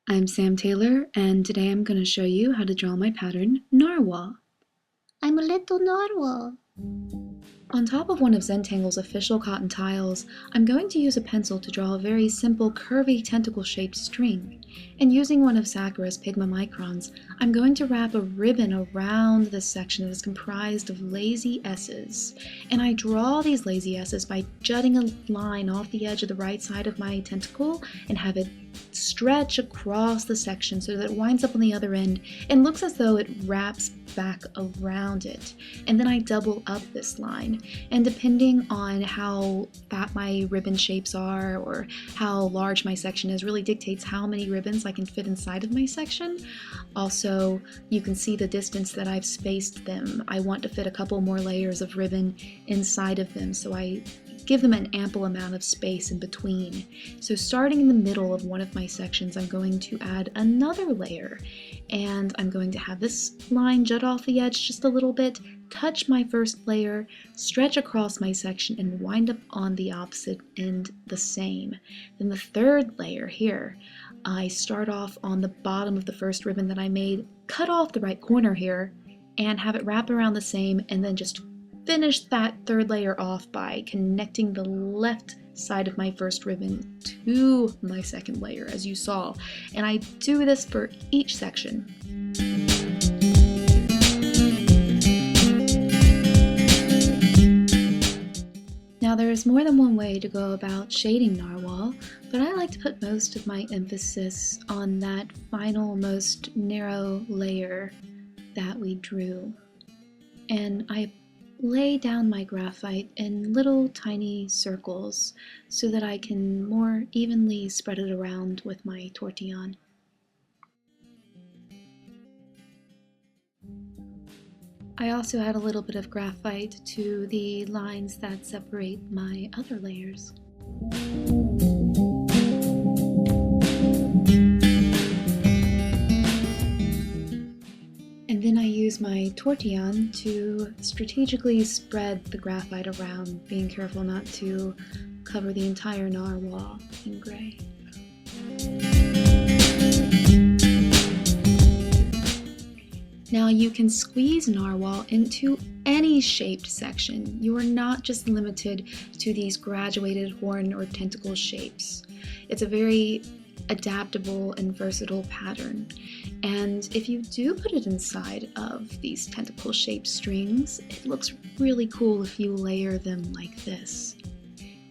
I'm Sam Taylor, and today I'm going to show you how to draw my pattern, Narwal. I'm a little narwhal. On top of one of Zentangle's official cotton tiles, I'm going to use a pencil to draw a very simple curvy tentacle-shaped string. And using one of Sakura's Pigma microns, I'm going to wrap a ribbon around this section that is comprised of lazy S's. And I draw these lazy S's by jutting a line off the edge of the right side of my tentacle and have it stretch across the section so that it winds up on the other end and looks as though it wraps back around it. And then I double up this line, and depending on how fat my ribbon shapes are or how large my section is really dictates how many ribbons I can fit inside of my section. Also, you can see the distance that I've spaced them. I want to fit a couple more layers of ribbon inside of them, so I give them an ample amount of space in between. So starting in the middle of one of my sections, I'm going to add another layer, and I'm going to have this line jut off the edge just a little bit, touch my first layer, stretch across my section, and wind up on the opposite end the same. Then the third layer here, I start off on the bottom of the first ribbon that I made, cut off the right corner here, and have it wrap around the same, and then just finish that third layer off by connecting the left side of my first ribbon to my second layer, as you saw. And I do this for each section. Now there is more than one way to go about shading Narwal, but I like to put most of my emphasis on that final, most narrow layer that we drew. And I lay down my graphite in little tiny circles so that I can more evenly spread it around with my tortillon. I also add a little bit of graphite to the lines that separate my other layers. And then I use my tortillon to strategically spread the graphite around, being careful not to cover the entire narwhal in gray. Now you can squeeze narwhal into any shaped section. You are not just limited to these graduated horn or tentacle shapes. It's a very adaptable and versatile pattern. And if you do put it inside of these tentacle-shaped strings, it looks really cool if you layer them like this.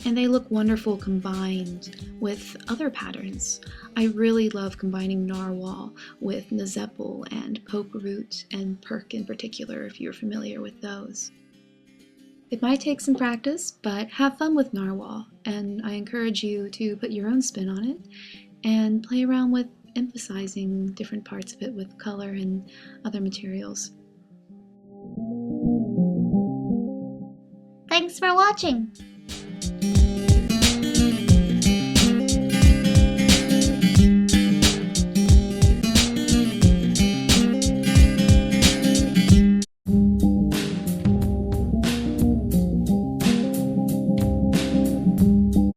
And they look wonderful combined with other patterns. I really love combining narwhal with nazeppel and poke root and perk in particular, if you're familiar with those. It might take some practice, but have fun with narwhal, and I encourage you to put your own spin on it and play around with emphasizing different parts of it with color and other materials. Thanks for watching!